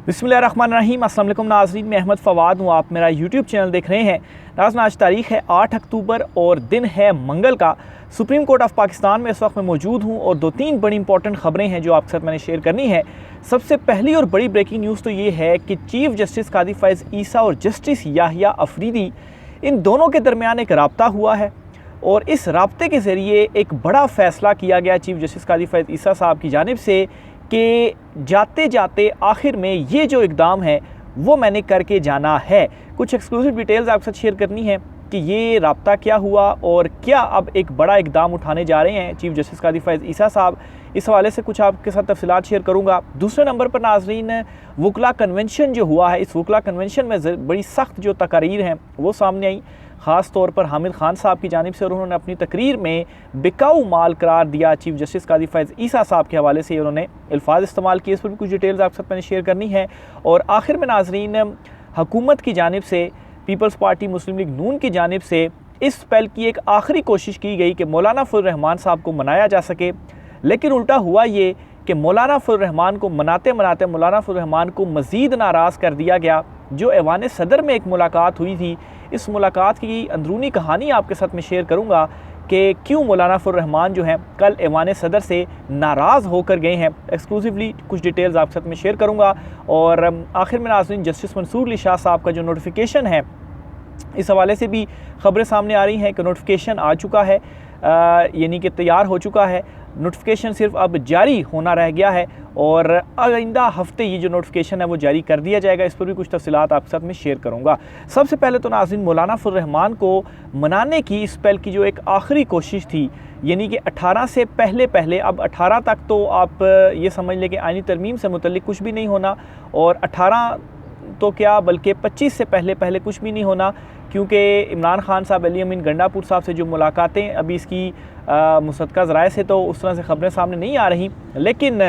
बिस्मिल्लाहिर्रहमानिर्रहीम। अस्सलाम वालेकुम नाज़रीन, मैं अहमद फ़वाद हूँ। आप मेरा यूट्यूब चैनल देख रहे हैं। नाज़रीन, आज तारीख़ है 8 अक्टूबर और दिन है मंगल का। सुप्रीम कोर्ट ऑफ पाकिस्तान में इस वक्त मैं मौजूद हूँ और दो तीन बड़ी इंपॉर्टेंट ख़बरें हैं जो आपके साथ मैंने शेयर करनी है। सबसे पहली और बड़ी ब्रेकिंग न्यूज़ तो ये है कि चीफ़ जस्टिस कादी फ़ैज़ ईसा और जस्टिस याहिया अफरीदी, इन दोनों के दरमियान एक रब्ता हुआ है और इस रब्ते के ज़रिए एक बड़ा फ़ैसला किया गया चीफ़ जस्टिस कादी फ़ैज़ ईसा साहब की जानिब से कि जाते जाते आखिर में ये जो इक़दाम है वो मैंने करके जाना है। कुछ एक्सक्लूसिव डिटेल्स आपके साथ शेयर करनी है कि ये रब्ता क्या हुआ और क्या अब एक बड़ा इक़दाम उठाने जा रहे हैं चीफ़ जस्टिस कादी फ़ैज़ ईसा साहब। इस हवाले से कुछ आपके साथ तफसीलात शेयर करूँगा। दूसरे नंबर पर नाज़रीन, वकला कन्वेंशन जो हुआ है, इस वकला कन्वेंशन में बड़ी सख्त जो तकारीर हैं वो सामने आई, ख़ास तौर पर हामिद खान साहब की जानिब से, और उन्होंने अपनी तकरीर में बिकाऊ माल करार दिया चीफ़ जस्टिस कादी फ़ैज़ ईसा साहब के हवाले से उन्होंने अल्फाज इस्तेमाल किए। इस पर भी कुछ डिटेल्स आपके साथ मैंने शेयर करनी है। और आखिर में नाज़रीन, हुकूमत की जानिब से, पीपल्स पार्टी मुस्लिम लीग नून की जानिब से इस स्पेल की एक आखिरी कोशिश की गई कि मौलाना फजल रहमान साहब को मनाया जा सके, लेकिन उल्टा हुआ ये कि मौलाना फजल रहमान को मनाते मनाते मौलाना फजल रहमान को मज़ीद नाराज़ कर दिया गया। जो ऐवान सदर में एक मुलाकात हुई थी, इस मुलाकात की अंदरूनी कहानी आपके साथ मैं शेयर करूँगा कि क्यों मौलाना फजल रहमान जो हैं कल ऐवान सदर से नाराज़ होकर गए हैं। एक्सक्लूसिवली कुछ डिटेल्स आपके साथ मैं शेयर करूँगा। और आखिर में नाज़रीन, जस्टिस मंसूर अली शाह साहब का जो नोटिफिकेशन है, इस हवाले से भी ख़बरें सामने आ रही हैं कि नोटिफिकेशन आ चुका है, यानी कि तैयार हो चुका है। नोटिफिकेशन सिर्फ अब जारी होना रह गया है और आइंदा हफ्ते ये जो नोटिफिकेशन है वो जारी कर दिया जाएगा। इस पर भी कुछ तफसीलात आपके साथ मैं शेयर करूँगा। सबसे पहले तो नाज़रीन, मौलाना फजल रहमान को मनाने की इस पहल की जो एक आखिरी कोशिश थी, यानी कि 18 से पहले अब 18 तक तो आप ये समझ लें कि आईनी तरमीम से मुतल्लिक कुछ भी नहीं होना, और 18 तो क्या बल्कि 25 से पहले कुछ भी नहीं होना, क्योंकि इमरान खान साहब, अली अमीन गंडापुर साहब से जो मुलाकातें अभी इसकी मुसद्दक़ा ज़राए से तो उस तरह से ख़बरें सामने नहीं आ रही, लेकिन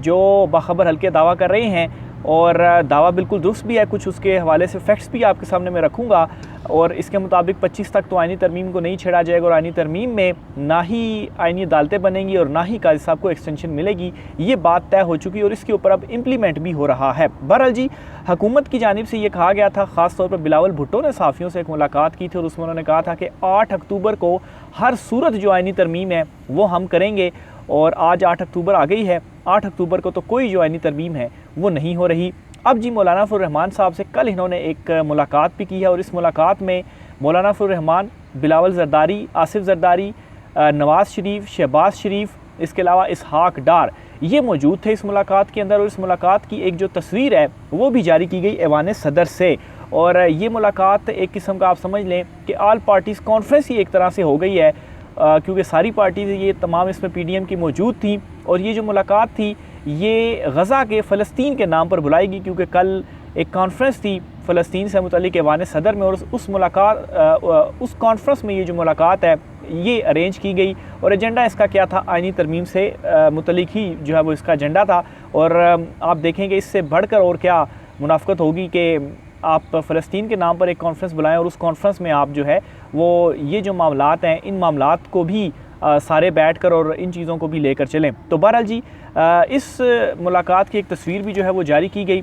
जो बाखबर हल्के दावा कर रहे हैं और दावा बिल्कुल दुरुस्त भी है, कुछ उसके हवाले से फैक्ट्स भी आपके सामने मैं रखूँगा। और इसके मुताबिक 25 तक तो आईनी तरमीम को नहीं छेड़ा जाएगा और आईनी तरमीम में ना ही आईनी अदालतें बनेंगी और ना ही काजी साहब को एक्सटेंशन मिलेगी। ये बात तय हो चुकी है और इसके ऊपर अब इम्प्लीमेंट भी हो रहा है। बहरहाल जी, हुकूमत की जानिब से ये कहा गया था, ख़ास तौर पर बिलावल भुट्टो ने सहाफ़ियों से एक मुलाकात की थी और उसमें उन्होंने कहा था कि 8 अक्टूबर को हर सूरत जो आईनी तरमीम है वो हम करेंगे। और आज 8 अक्टूबर आ गई है, 8 अक्टूबर को तो कोई जो आईनी तरमीम है वो नहीं हो रही। अब जी, मौलाना फजल रहमान साहब से कल इन्होंने एक मुलाकात भी की है और इस मुलाकात में मौलाना फजल रहमान, बिलावल ज़रदारी, आसिफ ज़रदारी, नवाज़ शरीफ, शहबाज शरीफ, इसके अलावा इसहाक डार, ये मौजूद थे इस मुलाकात के अंदर। और इस मुलाकात की एक जो तस्वीर है वो भी जारी की गई ऐवान सदर से। और ये मुलाकात एक किस्म का आप समझ लें कि ऑल पार्टीज़ कॉन्फ्रेंस ही एक तरह से हो गई है, क्योंकि सारी पार्टीज़ ये तमाम इसमें PDM की मौजूद थी। और ये जो मुलाकात थी ये गज़ा के फ़लस्तीन के नाम पर बुलाएगी, क्योंकि कल एक कॉन्फ्रेंस थी फ़लस्तीन से मुतल्लिक़ ऐवान सदर में और उस कॉन्फ्रेंस में ये जो मुलाकात है ये अरेंज की गई। और एजेंडा इसका क्या था, आईनी तरमीम से मुतल्लिक़ ही जो है वो इसका एजेंडा था। और आप देखेंगे इससे बढ़कर और क्या मुनाफ़क़त होगी कि आप फ़लस्तीन के नाम पर एक कॉन्फ्रेंस बुलाएं और उस कॉन्फ्रेंस में आप जो है वो ये जो मामलात हैं, इन मामलात को भी सारे बैठ कर और इन चीज़ों को भी लेकर चलें। तो बहरहाल जी, इस मुलाकात की एक तस्वीर भी जो है वो जारी की गई।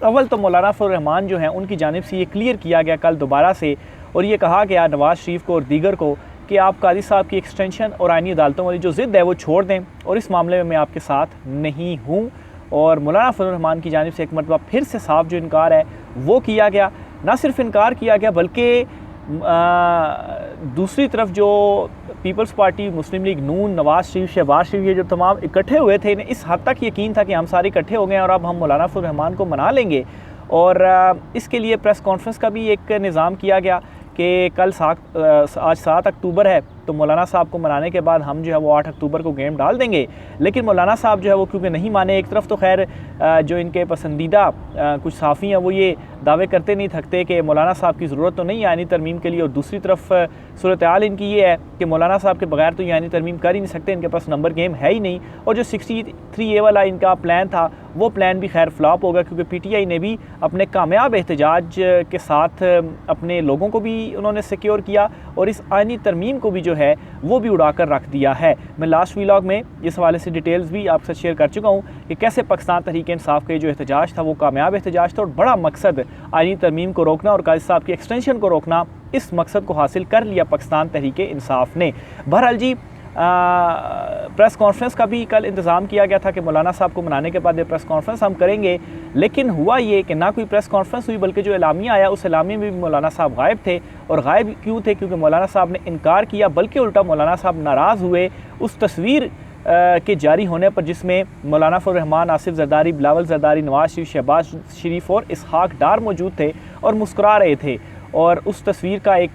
अव्वल तो मौलाना फजल रहमान जो हैं उनकी जानिब से ये क्लियर किया गया कल दोबारा से, और ये कहा गया नवाज़ शरीफ को और दीगर को कि आप कादी साहब की एक्सटेंशन और आईनी अदालतों वाली जो ज़िद है वो छोड़ दें और इस मामले में मैं आपके साथ नहीं हूँ। और मौलाना फजल रहमान की जानिब से एक मरतबा फिर से साफ जो इनकार है वो किया गया। ना सिर्फ इनकार किया गया बल्कि दूसरी तरफ जो पीपल्स पार्टी, मुस्लिम लीग नून, नवाज़ शरीफ, शहबाज शरीफ, ये जो तमाम इकट्ठे हुए थे, इन्हें इस हद तक यकीन था कि हम सारे इकट्ठे हो गए और अब हम मौलाना फजल रहमान को मना लेंगे। और इसके लिए प्रेस कॉन्फ्रेंस का भी एक निज़ाम किया गया कि कल आज 7 अक्टूबर है, तो मौलाना साहब को मनाने के बाद हम जो है वो 8 अक्टूबर को गेम डाल देंगे। लेकिन मौलाना साहब जो है वो क्योंकि नहीं माने, एक तरफ तो खैर जो इनके पसंदीदा कुछ साफ़ी हैं वो ये दावे करते नहीं थकते कि मौलाना साहब की ज़रूरत तो नहीं आईनी तरमीम के लिए, और दूसरी तरफ सूरत हाल इनकी ये है कि मौलाना साहब के बगैर तो ये आईनी तरमीम कर ही नहीं सकते, इनके पास नंबर गेम है ही नहीं। और जो 63A वाला इनका प्लान था वो प्लान भी खैर फ्लॉप होगा, क्योंकि PTI ने भी अपने कामयाब एहतजाज के साथ अपने लोगों को भी उन्होंने सिक्योर किया और इस आईनी तरमीम को भी जो है वो भी उड़ा कर रख दिया है। मैं लास्ट व्लॉग में इस हवाले से डिटेल्स भी आपके साथ शेयर कर चुका हूँ कि कैसे पाकिस्तान तहरीक इंसाफ का जो एहतजाज था वो कामयाब एहतजाज था और बड़ा मकसद आईनी तरमीम को रोकना और काजी साहब की एक्सटेंशन को रोकना, इस मकसद को हासिल कर लिया पाकिस्तान तहरीक इंसाफ ने। बहरहाल जी प्रेस कॉन्फ्रेंस का भी कल इंतज़ाम किया गया था कि मौलाना साहब को मनाने के बाद ये प्रेस कॉन्फ्रेंस हम करेंगे, लेकिन हुआ ये कि ना कोई प्रेस कॉन्फ्रेंस हुई, बल्कि जो एलामिया आया उस एलामिया में भी मौलाना साहब गायब थे। और गायब क्यों थे? क्योंकि मौलाना साहब ने इनकार किया, बल्कि उल्टा मौलाना साहब नाराज़ हुए उस तस्वीर के जारी होने पर जिसमें मौलाना फजल रहमान, आसिफ जरदारी, बिलावल जरदारी, नवाज शरीफ, शहबाज शरीफ और इसहाक डार मौजूद थे और मुस्कुरा रहे थे। और उस तस्वीर का एक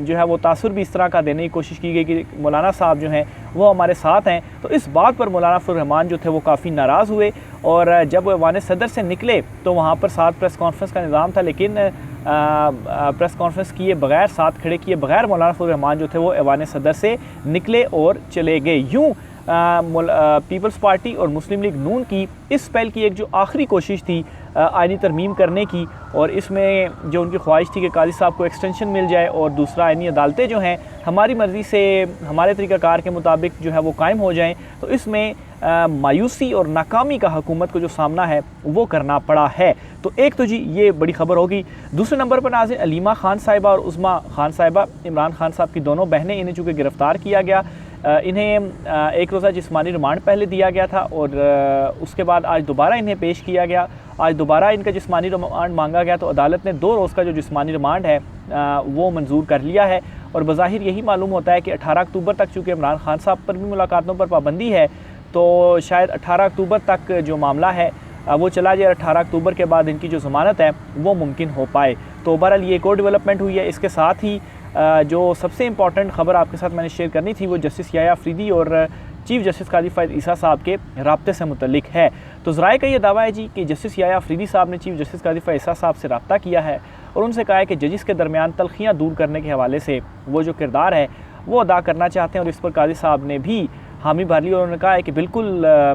जो है वो तासुर भी इस तरह का देने की कोशिश की गई कि मौलाना साहब जो हैं वो हमारे साथ हैं। तो इस बात पर मौलाना फजल रहमान जो थे वो काफ़ी नाराज़ हुए और जब वो ऐवान सदर से निकले तो वहाँ पर साथ प्रेस कॉन्फ्रेंस का निज़ाम था, लेकिन प्रेस कॉन्फ्रेंस किए बगैर, साथ खड़े किए बगैर मौलाना फजल रहमान जो थे वो ऐवान सदर से निकले और चले गए। यूँ पीपल्स पार्टी और मुस्लिम लीग नून की इस पहल की एक जो आखिरी कोशिश थी आईनी तरमीम करने की, और इसमें जो उनकी ख्वाहिश थी कि काजी साहब को एक्सटेंशन मिल जाए और दूसरा आईनी अदालतें जो हैं हमारी मर्ज़ी से, हमारे तरीक़ाकार के मुताबिक जो है वो कायम हो जाएं, तो इसमें मायूसी और नाकामी का हुकूमत को जो सामना है वो करना पड़ा है। तो एक तो जी ये बड़ी ख़बर होगी। दूसरे नंबर पर नाज़रीन, अलीमा खान साहिबा और उस्मा खान साहिबा, इमरान खान साहब की दोनों बहनें, इन्हें चूँकि गिरफ़्तार किया गया, इन्हें एक रोज़ा जिस्मानी रिमांड पहले दिया गया था और उसके बाद आज दोबारा इन्हें पेश किया गया। आज दोबारा इनका जिस्मानी रिमांड मांगा गया तो अदालत ने 2 रोज़ का जो जिस्मानी रिमांड है वो मंजूर कर लिया है। और बज़ाहिर यही मालूम होता है कि 18 अक्टूबर तक, चूँकि इमरान खान साहब पर भी मुलाकातों पर पाबंदी है, तो शायद 18 अक्टूबर तक जो मामला है वो चला जाए। 18 अक्टूबर के बाद इनकी जो ज़मानत है वो मुमकिन हो पाए। तो बहरहाल ये एक और डेवलपमेंट हुई है। इसके साथ ही जो सबसे इम्पॉर्टेंट ख़बर आपके साथ मैंने शेयर करनी थी वो जस्टिस याह्या अफरीदी और चीफ़ जस्टिस काजी फ़ैज़ ईसा साहब के राब्ते से मुतल्लिक है। तो ज़राए का ये दावा है जी कि जस्टिस याह्या अफरीदी साहब ने चीफ़ जस्टिस काजी फ़ैज़ ईसा साहब से रब्ता किया है और उनसे कहा है कि जजिस के दरमियान तलखियाँ दूर करने के हवाले से वो जो किरदार है वो अदा करना चाहते हैं। और इस पर काजी साहब ने भी हामी भर ली और उन्होंने कहा है कि बिल्कुल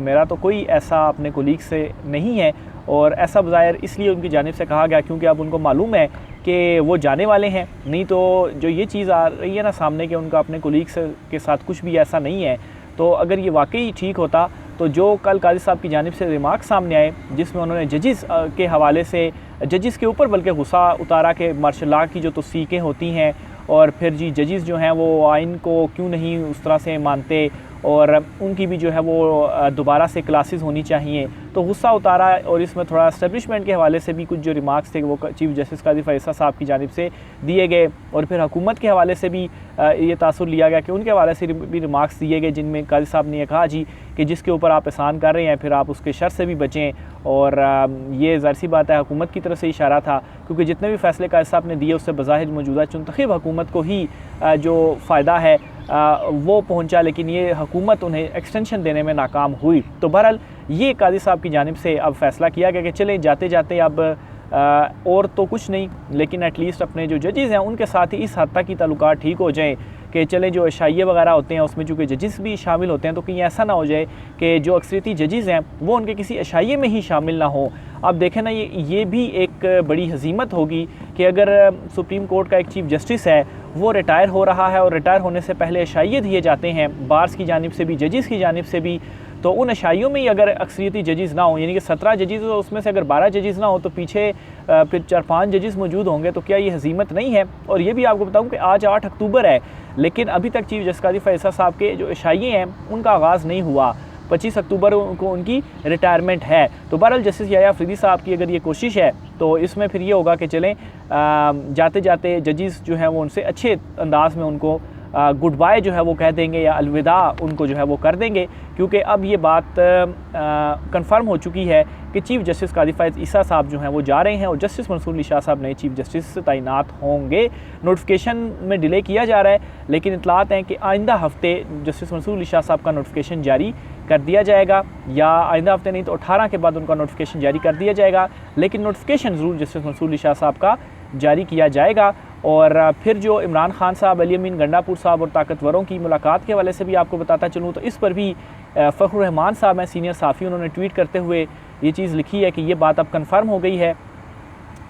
मेरा तो कोई ऐसा अपने कोलीग से नहीं है, और ऐसा बज़ाहिर इसलिए उनकी जानिब से कहा गया क्योंकि अब उनको मालूम है कि वो जाने वाले हैं। नहीं तो जो ये चीज़ आ रही है ना सामने कि उनका अपने कोलीग के साथ कुछ भी ऐसा नहीं है, तो अगर ये वाकई ठीक होता तो जो कल काजी साहब की जानिब से रिमार्क सामने आए जिसमें उन्होंने जजिस के हवाले से, जजिस के ऊपर बल्कि गुस्सा उतारा कि मार्शल लॉ की जो तौसीक़ें होती हैं और फिर जी जजिस जो हैं वो आइन को क्यों नहीं उस तरह से मानते और उनकी भी जो है वो दोबारा से क्लासेस होनी चाहिए, तो गुस्सा उतारा। और इसमें थोड़ा एस्टेब्लिशमेंट के हवाले से भी कुछ जो रिमार्क्स थे वो चीफ़ जस्टिस काजी फ़ैज़ ईसा साहब की जानिब से दिए गए, और फिर हुकूमत के हवाले से भी ये तासुर लिया गया कि उनके हवाले से भी रिमार्क्स दिए गए जिनमें काजी साहब ने यह कहा जी कि जिसके ऊपर आप एहसान कर रहे हैं फिर आप उसके शर से भी बचें। और ये ज़ाहिर सी बात है हुकूमत की तरफ से इशारा था, क्योंकि जितने भी फ़ैसले काजी साहब ने दिए उससे बज़ाहिर मौजूदा मुंतखब हुकूमत को ही जो फ़ायदा है वो पहुंचा, लेकिन ये हुकूमत उन्हें एक्सटेंशन देने में नाकाम हुई। तो बहरहाल ये काजी साहब की जानिब से अब फ़ैसला किया गया कि चलें जाते जाते अब और तो कुछ नहीं, लेकिन एटलीस्ट अपने जो जजेस हैं उनके साथ ही इस हद तक की ताल्लुकात ठीक हो जाएँ कि चले जो एशाइये वगैरह होते हैं उसमें चूँकि जजेस भी शामिल होते हैं, तो कहीं ऐसा ना हो जाए कि जो अक्सरियती जजेस हैं वो उनके किसी एशाइये में ही शामिल ना हो। अब देखें ना, ये भी एक बड़ी हज़ीमत होगी कि अगर सुप्रीम कोर्ट का एक चीफ़ जस्टिस है वो रिटायर हो रहा है और रिटायर होने से पहले एशाइये दिए जाते हैं बार्स की जानिब से भी, जजेस की जानिब से भी, तो उन एशाइयों में ही अगर अक्सरियती जजेस ना हो, यानी कि 17 जजेस हो उसमें से अगर 12 जजेस ना हो तो पीछे फिर 4-5 जजेस मौजूद होंगे, तो क्या ये हज़ीमत नहीं है? और ये भी आपको बताऊं कि आज 8 अक्टूबर है, लेकिन अभी तक चीफ़ जस्टिस काजी फ़ैज़ ईसा साहब के जो एशाइये हैं उनका आगाज़ नहीं हुआ। 25 अक्टूबर को उनकी रिटायरमेंट है। तो बहरहाल जस्टिस याह्या अफरीदी साहब की अगर ये कोशिश है तो इसमें फिर ये होगा कि चलें जाते जाते जजेस जो हैं वो उनसे अच्छे अंदाज में उनको गुड बाय जो है वो कह देंगे या अलविदा उनको जो है वो कर देंगे, क्योंकि अब ये बात कंफर्म हो चुकी है कि चीफ़ जस्टिस काजी फ़ैज़ ईसा साहब जो हैं वो जा रहे हैं और जस्टिस मंसूर अली शाह साहब नए चीफ़ जस्टिस तैनात होंगे। नोटिफिकेशन में डिले किया जा रहा है, लेकिन इतलात हैं कि आइंदा हफ्ते जस्टिस मंसूर अली शाह साहब का नोटिफिकेशन जारी कर दिया जाएगा, या आइंदा हफ्ते नहीं तो 18 के बाद उनका नोटिफिकेशन जारी कर दिया जाएगा। लेकिन नोटिफिकेशन ज़रूर जस्टिस मंसूर अली शाह साहब का जारी किया जाएगा। और फिर जो इमरान खान साहब, अली अमीन गंडापुर साहब और ताकतवरों की मुलाकात के हवाले से भी आपको बताता चलूँ तो इस पर भी फ़खरुर रहमान साहब हैं, सीनियर साफ़ी, उन्होंने ट्वीट करते हुए ये चीज़ लिखी है कि ये बात अब कन्फर्म हो गई है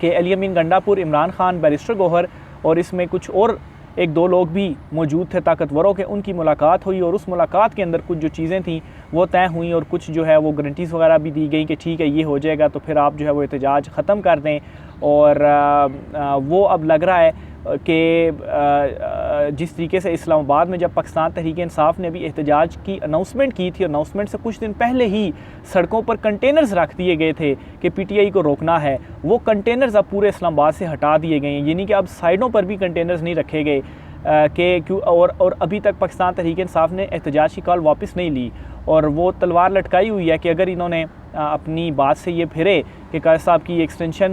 कि अली अमीन गंडापुर, इमरान खान, बैरिस्टर गौहर और इसमें कुछ और 1-2 लोग भी मौजूद थे ताकतवरों के, उनकी मुलाकात हुई और उस मुलाकात के अंदर कुछ जो चीज़ें थी वो तय हुई और कुछ जो है वो गारंटीज़ वगैरह भी दी गई कि ठीक है ये हो जाएगा तो फिर आप जो है वो एहतजाज ख़त्म कर दें। और वो अब लग रहा है कि जिस तरीके से इस्लामाबाद में जब पाकिस्तान तहरीक इंसाफ ने भी एहतजाज की अनाउंसमेंट की थी, अनाउंसमेंट से कुछ दिन पहले ही सड़कों पर कंटेनर्स रख दिए गए थे कि पीटीआई को रोकना है, वो कंटेनर्स अब पूरे इस्लामाबाद से हटा दिए गए हैं, यानी कि अब साइडों पर भी कंटेनर्स नहीं रखे गए कि क्यों। और अभी तक पाकिस्तान तहरीक इंसाफ ने एहतजाज की कॉल वापस नहीं ली और वो तलवार लटकाई हुई है कि अगर इन्होंने अपनी बात से ये फिरे कि काजी साहब की एक्सटेंशन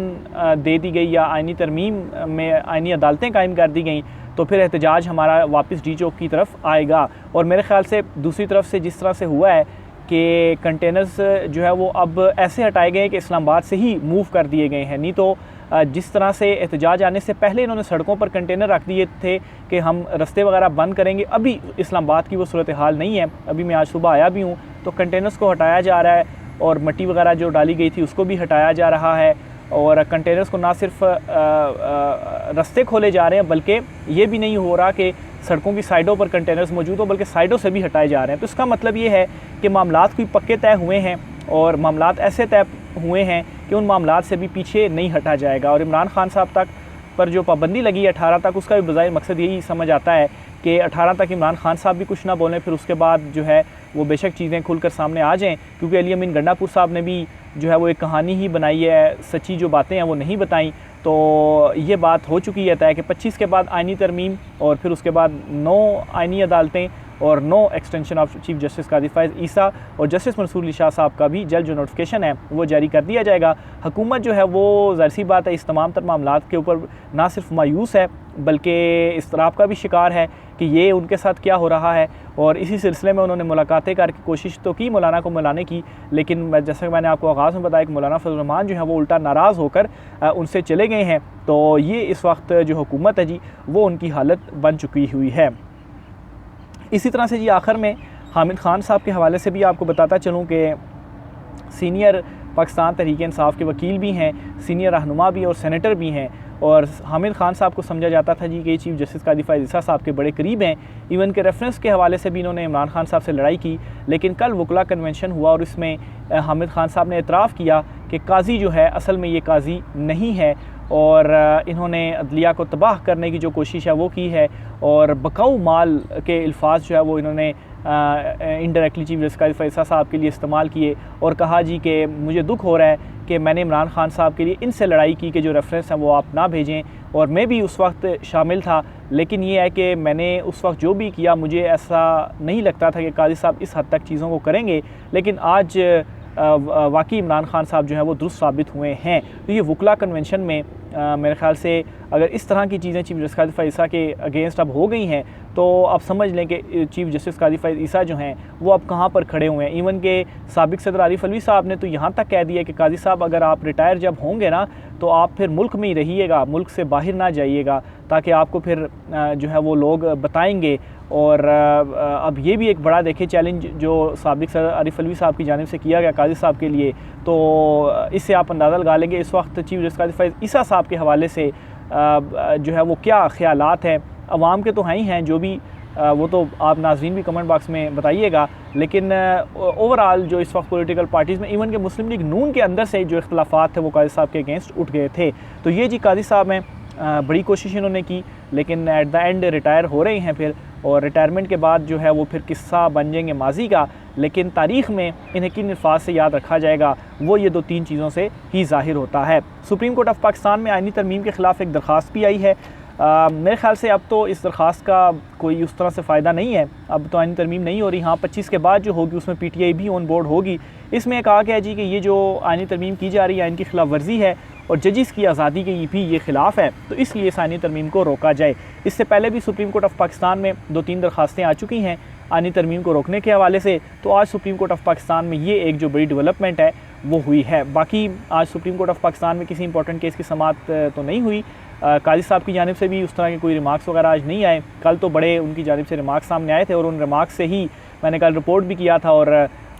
दे दी गई या आइनी तरमीम में आइनी अदालतें कायम कर दी गई तो फिर एहतजाज हमारा वापस डी चौक की तरफ आएगा। और मेरे ख़्याल से दूसरी तरफ से जिस तरह से हुआ है कि कंटेनर्स जो है वो अब ऐसे हटाए गए हैं कि इस्लामाबाद से ही मूव कर दिए गए हैं, नहीं तो जिस तरह से एहतजाज आने से पहले इन्होंने सड़कों पर कंटेनर रख दिए थे कि हम रास्ते वगैरह बंद करेंगे, अभी इस्लामाबाद की वो सूरत हाल नहीं है। अभी मैं आज सुबह आया भी हूँ तो कंटेनर्स को हटाया जा रहा है और मिट्टी वगैरह जो डाली गई थी उसको भी हटाया जा रहा है और कंटेनर्स को ना सिर्फ रास्ते खोले जा रहे हैं बल्कि ये भी नहीं हो रहा कि सड़कों की साइडों पर कंटेनर्स मौजूद हो, बल्कि साइडों से भी हटाए जा रहे हैं। तो इसका मतलब ये है कि मामलात कोई पक्के तय हुए हैं और मामलात ऐसे तय हुए हैं कि उन मामलात से भी पीछे नहीं हटा जाएगा। और इमरान खान साहब तक पर जो पाबंदी लगी है 18 तक, उसका भी बज़ाहिर मकसद यही समझ आता है कि 18 तक इमरान खान साहब भी कुछ ना बोलें, फिर उसके बाद जो है वो बेशक चीज़ें खुलकर सामने आ जाएं, क्योंकि अली अमीन गंडापुर साहब ने भी जो है वो एक कहानी ही बनाई है, सच्ची जो बातें हैं वो नहीं बताई। तो ये बात हो चुकी है तय कि 25 के बाद आइनी तरमीम और फिर उसके बाद 9 आइनी अदालतें और 9 एक्सटेंशन ऑफ चीफ जस्टिस काजी फ़ाइज़ ईसा और जस्टिस मंसूर अली शाह साहब का भी जल्द जो नोटिफिकेशन है वो जारी कर दिया जाएगा। हुकूमत जो है वो ज़ाहिर सी बात है इस तमाम तर मामलात के ऊपर ना सिर्फ मायूस है बल्कि इस्तराब का भी शिकार है कि ये उनके साथ क्या हो रहा है। और इसी सिलसिले में उन्होंने मुलाकातें करके कोशिश तो की मौलाना को मिलाने की, लेकिन जैसे मैंने आपको आगाज़ में बताया कि मौलाना फजल रहमान जो है वो उल्टा नाराज़ होकर उनसे चले गए हैं। तो ये इस वक्त जो हुकूमत है जी वो उनकी हालत बन चुकी हुई है। इसी तरह से जी आखिर में हामिद खान साहब के हवाले से भी आपको बताता चलूँ कि सीनियर पाकिस्तान तहरीक इंसाफ के वकील भी हैं, सीनियर रहनुमा भी और सेनेटर भी हैं और हामिद खान साहब को समझा जाता था जी कि चीफ जस्टिस काजी फ़ाइज़ ईसा साहब के बड़े करीब हैं। इवन के रेफरेंस के हवाले से भी इन्होंने इमरान खान साहब से लड़ाई की, लेकिन कल वकला कन्वेंशन हुआ और इसमें हामिद खान साहब ने एतराफ़ किया कि काजी जो है असल में ये काजी नहीं है और इन्होंने अदलिया को तबाह करने की जो कोशिश है वो की है और बकाऊ माल के अल्फाज जो है वो इन्होंने इनडायरेक्टली चीफ जस्टिस काजी फ़ाइज़ ईसा साहब के लिए इस्तेमाल किए और कहा जी कि मुझे दुख हो रहा है कि मैंने इमरान खान साहब के लिए इनसे लड़ाई की कि जो रेफरेंस हैं वो आप ना भेजें और मैं भी उस वक्त शामिल था, लेकिन ये है कि मैंने उस वक्त जो भी किया मुझे ऐसा नहीं लगता था कि काजी साहब इस हद तक चीज़ों को करेंगे, लेकिन आज वाकई इमरान खान साहब जो है वो दुरुस्त साबित हुए हैं। तो ये वकला कन्वेंशन में मेरे ख़्याल से अगर इस तरह की चीज़ें चीफ जस्टिस काजी फ़ाइज़ ईसा के अगेंस्ट अब हो गई हैं तो आप समझ लें कि चीफ जस्टिस काजी फ़ाइज़ ईसा जो हैं वो अब कहाँ पर खड़े हुए हैं। इवन के साबिक़ सदर आरिफ अलवी साहब ने तो यहाँ तक कह दिया कि काजी साहब अगर आप रिटायर जब होंगे ना तो आप फिर मुल्क में ही रहिएगा, मुल्क से बाहर ना जाइएगा, ताकि आपको फिर जो है वो लोग बताएंगे। और अब ये भी एक बड़ा देखे चैलेंज जो साबिक़ सदर आरिफ अलवी साहब की जानिब से किया गया काजी साहब के लिए, तो इससे आप अंदाज़ा लगा लेंगे इस वक्त चीफ जस्टिस काजी फ़ाइज़ ईसा साहब के हवाले से जो है वो क्या ख़यालात हैं। अवाम के तो हैं ही हैं, जो भी वो तो आप नाज़रीन भी कमेंट बॉक्स में बताइएगा, लेकिन ओवरऑल जो इस वक्त पॉलिटिकल पार्टीज़ में इवन के मुस्लिम लीग नून के अंदर से जो इख्तलाफात थे वो काजी साहब के अगेंस्ट उठ गए थे। तो ये जी काजी साहब हैं, बड़ी कोशिश इन्होंने की, लेकिन एट द एंड रिटायर हो रहे हैं फिर, और रिटायरमेंट के बाद जो है वो फिर किस्सा बन जाएंगे माजी का, लेकिन तारीख़ में इन्हें किन अल्फाज से याद रखा जाएगा वो ये 2-3 चीज़ों से ही ज़ाहिर होता है। सुप्रीम कोर्ट ऑफ पाकिस्तान में आइनी तरमीम के ख़िलाफ़ एक दरख्वास्त भी आई है। मेरे ख़्याल से अब तो इस दरख्वास्त का कोई उस तरह से फ़ायदा नहीं है, अब तो आइनी तरमीम नहीं हो रही। हाँ, 25 के बाद जो होगी उसमें PTI भी ऑन बोर्ड होगी। इसमें कहा गया जी कि ये जो आइनी तरमीम की जा रही है इनकी खिलाफ वर्जी है और जजिस की आज़ादी के भी ये ख़िलाफ़ है, तो इसलिए इस आइनी तरमीम को रोका जाए। इससे पहले भी सुप्रीम कोर्ट ऑफ पाकिस्तान में 2-3 दरख्वास्तें आ चुकी हैं आनी तरमीम को रोकने के हवाले से। तो आज सुप्रीम कोर्ट ऑफ पाकिस्तान में ये एक जो बड़ी डेवलपमेंट है वो हुई है। बाकी आज सुप्रीम कोर्ट ऑफ पाकिस्तान में किसी इंपॉर्टेंट केस की समाअत तो नहीं हुई। काजी साहब की जानिब से भी उस तरह के कोई रिमार्क्स वगैरह आज नहीं आए। कल तो बड़े उनकी जानिब से रिमार्क्स सामने आए थे और उन रिमार्क्स से ही मैंने कल रिपोर्ट भी किया था और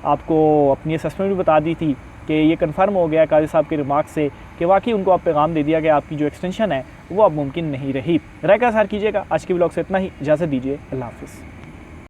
आपको अपनी असेसमेंट भी बता दी थी कि ये कन्फर्म हो गया काजी साहब के रिमार्क्स से कि वाकई उनको आप पैगाम दे दिया कि आपकी जो एक्सटेंशन है वो अब मुमकिन नहीं रही। राय का इज़हार कीजिएगा। आज के ब्लॉग से इतना ही, इजाज़त दीजिए। अल्लाह हाफ़िज़।